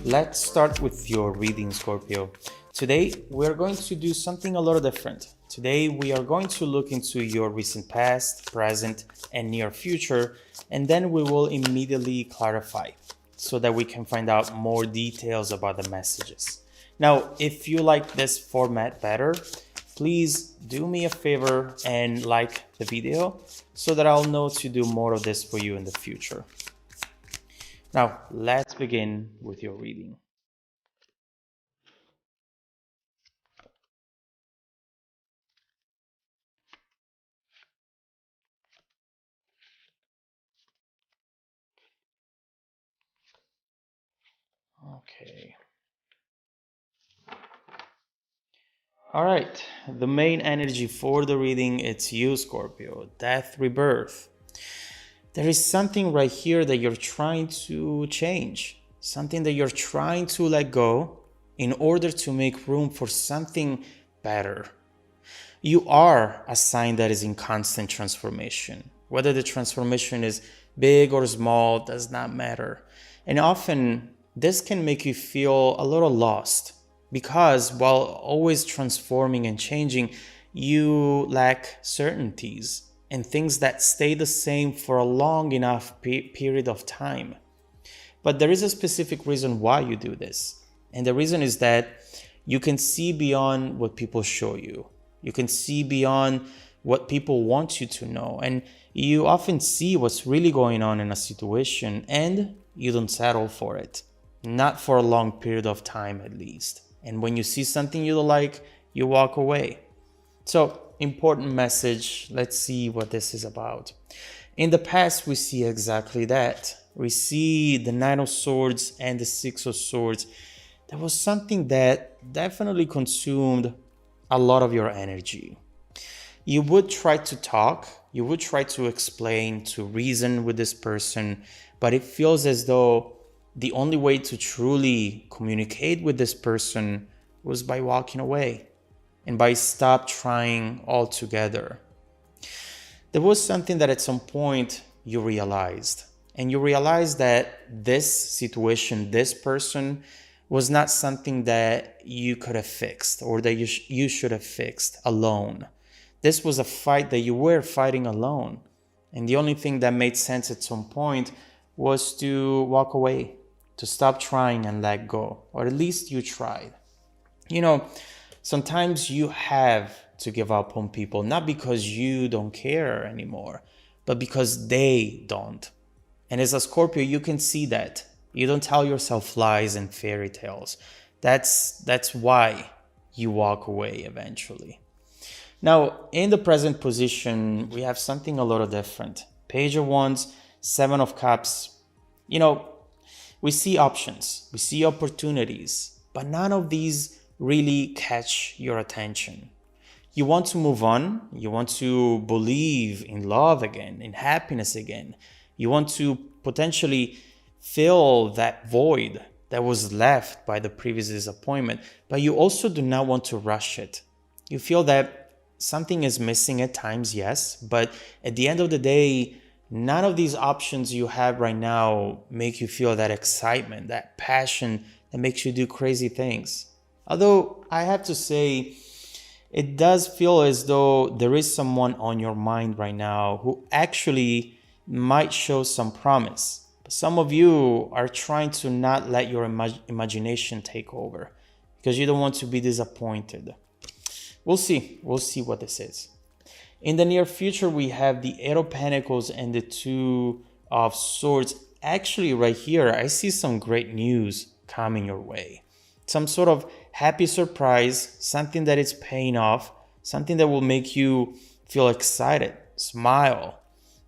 Let's start with your reading, Scorpio. Today, we're going to do something a little different. Today, we are going to look into your recent past, present, and near future, and then we will immediately clarify so that we can find out more details about the messages. Now, if you like this format better, please do me a favor and like the video so that I'll know to do more of this for you in the future. Now, let's begin with your reading. Okay. All right. The main energy for the reading, it's you, Scorpio. Death, rebirth. There is something right here that you're trying to change. Something that you're trying to let go in order to make room for something better. You are a sign that is in constant transformation. Whether the transformation is big or small does not matter. And often this can make you feel a little lost because while always transforming and changing, you lack certainties and things that stay the same for a long enough period of time. But there is a specific reason why you do this. And the reason is that you can see beyond what people show you. You can see beyond what people want you to know. And you often see what's really going on in a situation and you don't settle for it. Not for a long period of time at least. And when you see something you don't like, you walk away. So, important message. Let's see what this is about. In the past, we see exactly that. We see the Nine of Swords and the Six of Swords. There was something that definitely consumed a lot of your energy. You would try to talk, you would try to explain, to reason with this person, but it feels as though the only way to truly communicate with this person was by walking away and by stop trying altogether. There was something that at some point you realized, and you realized that this situation, this person, was not something that you could have fixed or that you should have fixed alone. This was a fight that you were fighting alone. And the only thing that made sense at some point was to walk away, to stop trying and let go, or at least you tried. You know, sometimes you have to give up on people, not because you don't care anymore, but because they don't. And as a Scorpio, you can see that. You don't tell yourself lies and fairy tales. That's why you walk away eventually. Now, in the present position, we have something a little different. Page of Wands, Seven of Cups. You know, we see options, we see opportunities, but none of these really catch your attention. You want to move on. You want to believe in love again, in happiness again. You want to potentially fill that void that was left by the previous disappointment, but you also do not want to rush it. You feel that something is missing at times, yes, but at the end of the day, none of these options you have right now make you feel that excitement, that passion that makes you do crazy things. Although I have to say, it does feel as though there is someone on your mind right now who actually might show some promise. But some of you are trying to not let your imagination take over because you don't want to be disappointed. We'll see. We'll see what this is. In the near future, we have the Eight of Pentacles and the Two of Swords. Actually, right here, I see some great news coming your way. Some sort of happy surprise, something that is paying off, something that will make you feel excited, smile.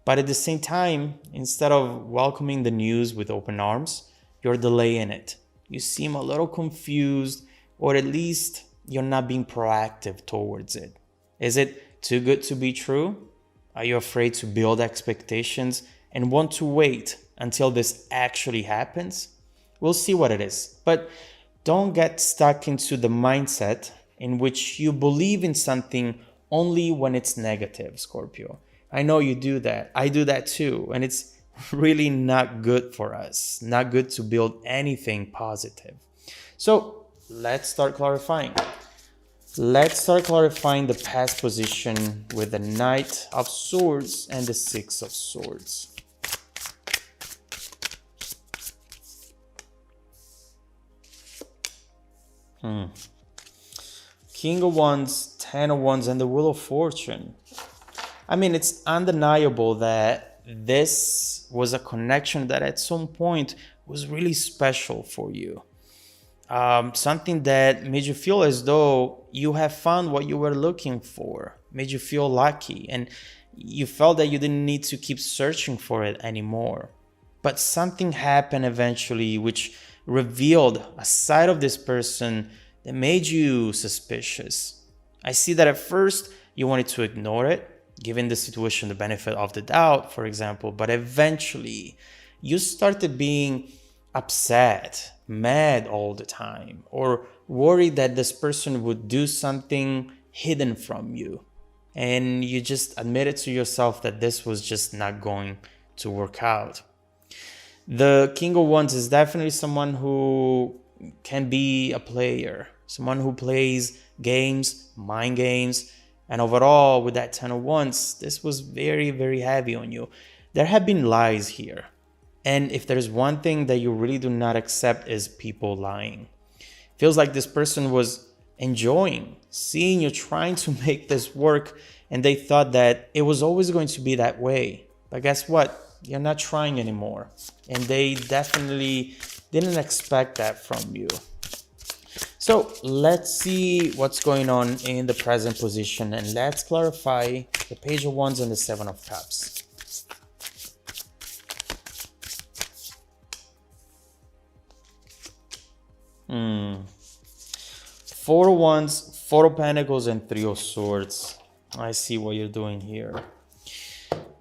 But at the same time, instead of welcoming the news with open arms, you're delaying it. You seem a little confused, or at least you're not being proactive towards it. Is it too good to be true? Are you afraid to build expectations and want to wait until this actually happens? We'll see what it is. But don't get stuck into the mindset in which you believe in something only when it's negative, Scorpio. I know you do that. I do that too. And it's really not good for us, not good to build anything positive. So let's start clarifying. Let's start clarifying the past position with the Knight of Swords and the Six of Swords. King of Wands, Ten of Wands, and the Wheel of Fortune. I mean, it's undeniable that this was a connection that at some point was really special for you. Something that made you feel as though you have found what you were looking for, made you feel lucky, and you felt that you didn't need to keep searching for it anymore. But something happened eventually which revealed a side of this person that made you suspicious. I see that at first you wanted to ignore it, giving the situation the benefit of the doubt, for example, but eventually you started being upset, mad all the time, or worried that this person would do something hidden from you. And you just admitted to yourself that this was just not going to work out. The King of Wands is definitely someone who can be a player, someone who plays games, mind games, and overall with that Ten of Wands, this was very, very heavy on you. There have been lies here. And if there's one thing that you really do not accept is people lying. Feels like this person was enjoying seeing you trying to make this work, and they thought that it was always going to be that way. But guess what? You're not trying anymore. And they definitely didn't expect that from you. So let's see what's going on in the present position, and let's clarify the Page of Wands and the Seven of Cups. Four of Wands, Four of Pentacles, and Three of Swords. I see what you're doing here.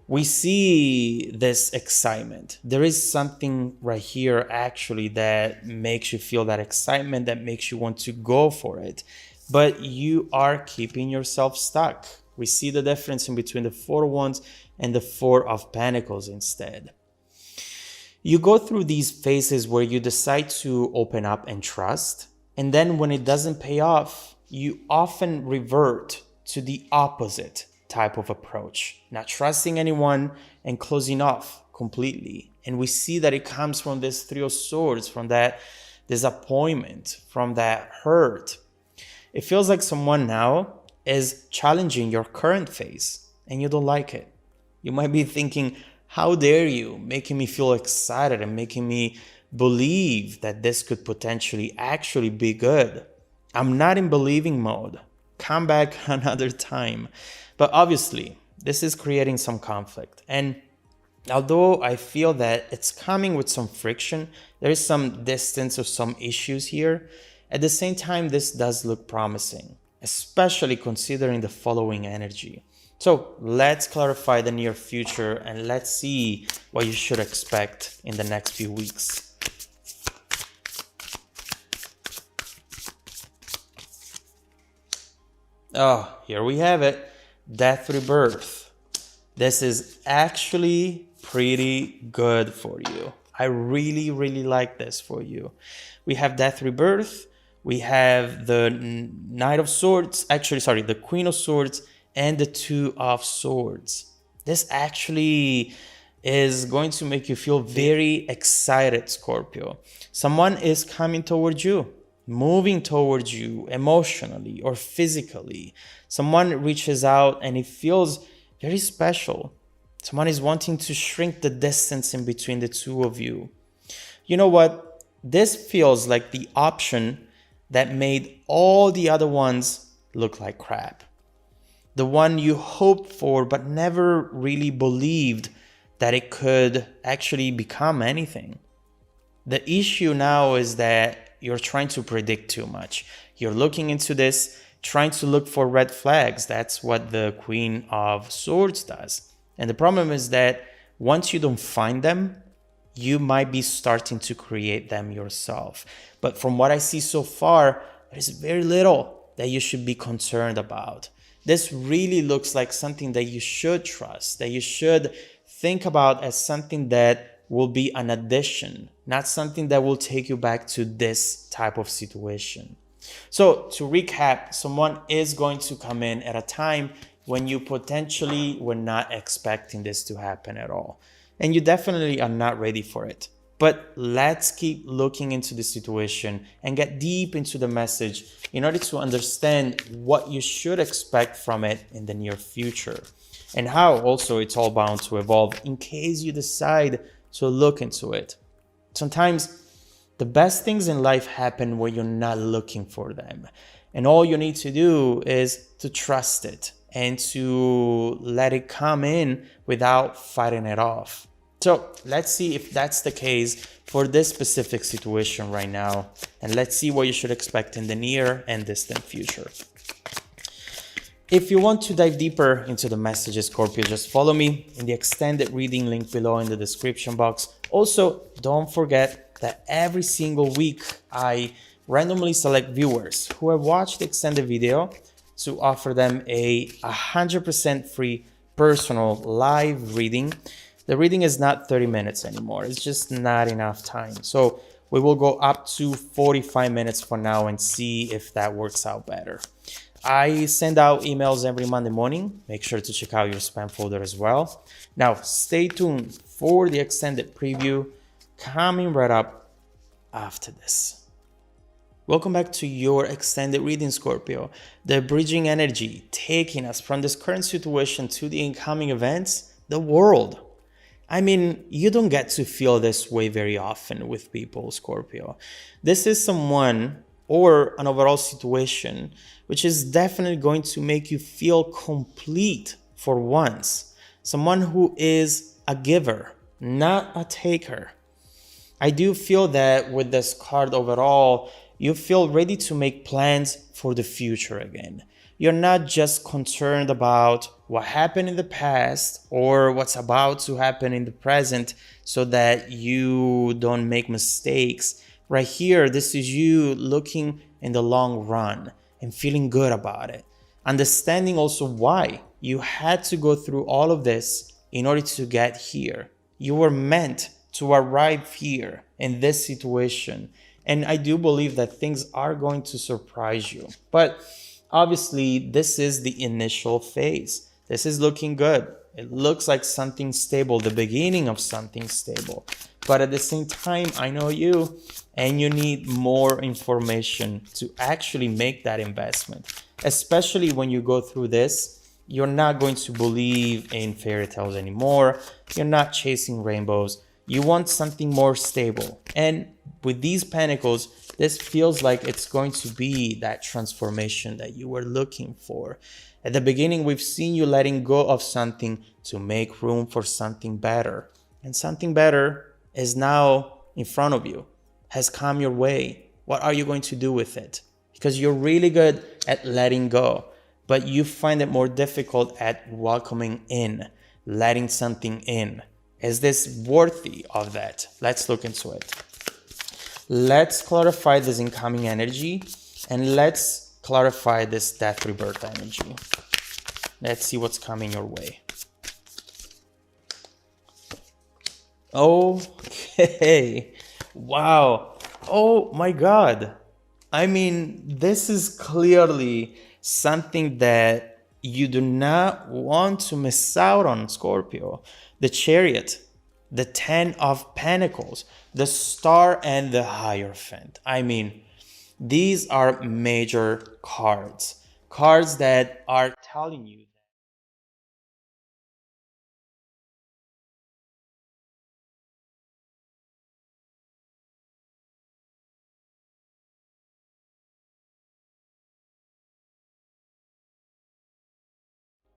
We see this excitement. There is something right here actually that makes you feel that excitement, that makes you want to go for it. But you are keeping yourself stuck. We see the difference in between the Four of Wands and the Four of Pentacles instead. You go through these phases where you decide to open up and trust. And then when it doesn't pay off, you often revert to the opposite type of approach, not trusting anyone and closing off completely. And we see that it comes from this Three of Swords, from that disappointment, from that hurt. It feels like someone now is challenging your current phase and you don't like it. You might be thinking, how dare you, making me feel excited and making me believe that this could potentially actually be good. I'm not in believing mode. Come back another time. But obviously, this is creating some conflict. And although I feel that it's coming with some friction, there is some distance or some issues here. At the same time, this does look promising, especially considering the following energy. So let's clarify the near future and let's see what you should expect in the next few weeks. Oh, here we have it. Death Rebirth. This is actually pretty good for you. I really, really like this for you. We have Death Rebirth. We have the Knight of Swords. Actually, sorry, the Queen of Swords and the Two of Swords. This actually is going to make you feel very excited, Scorpio. Someone is coming towards you, moving towards you emotionally or physically. Someone reaches out and it feels very special. Someone is wanting to shrink the distance in between the two of you. You know what? This feels like the option that made all the other ones look like crap. The one you hoped for but never really believed that it could actually become anything. The issue now is that you're trying to predict too much. You're looking into this, trying to look for red flags. That's what the Queen of Swords does. And the problem is that once you don't find them, you might be starting to create them yourself. But from what I see so far, there's very little that you should be concerned about. This really looks like something that you should trust, that you should think about as something that will be an addition, not something that will take you back to this type of situation. So to recap, someone is going to come in at a time when you potentially were not expecting this to happen at all. And you definitely are not ready for it. But let's keep looking into the situation and get deep into the message in order to understand what you should expect from it in the near future, and how also it's all bound to evolve in case you decide to look into it. Sometimes the best things in life happen when you're not looking for them. And all you need to do is to trust it and to let it come in without fighting it off. So let's see if that's the case for this specific situation right now. And let's see what you should expect in the near and distant future. If you want to dive deeper into the messages, Scorpio, just follow me in the extended reading link below in the description box. Also, don't forget that every single week I randomly select viewers who have watched the extended video to offer them a 100% free personal live reading. The reading is not 30 minutes anymore. It's just not enough time. So we will go up to 45 minutes for now and see if that works out better. I send out emails every Monday morning. Make sure to check out your spam folder as well. Now, stay tuned for the extended preview coming right up after this. Welcome back to your extended reading, Scorpio. The bridging energy taking us from this current situation to the incoming events, the world. I mean, you don't get to feel this way very often with people, Scorpio. This is someone or an overall situation which is definitely going to make you feel complete for once. Someone who is a giver, not a taker. I do feel that with this card overall, you feel ready to make plans for the future again. You're not just concerned about what happened in the past or what's about to happen in the present so that you don't make mistakes. Right here, this is you looking in the long run and feeling good about it. Understanding also why you had to go through all of this in order to get here. You were meant to arrive here in this situation. And I do believe that things are going to surprise you. But obviously, this is the initial phase. This is looking good. It looks like something stable, the beginning of something stable. But at the same time, I know you, and you need more information to actually make that investment. Especially when you go through this, you're not going to believe in fairy tales anymore. You're not chasing rainbows. You want something more stable. And with these pentacles, this feels like it's going to be that transformation that you were looking for. At the beginning, we've seen you letting go of something to make room for something better. And something better is now in front of you, has come your way. What are you going to do with it? Because you're really good at letting go, but you find it more difficult at welcoming in, letting something in. Is this worthy of that? Let's look into it. Let's clarify this incoming energy and let's clarify this death rebirth energy. Let's see what's coming your way. Okay. Wow. Oh my God. I mean, this is clearly something that you do not want to miss out on, Scorpio. The Chariot, the 10 of Pentacles, the Star, and the Hierophant. I mean, these are major cards. Cards that are telling you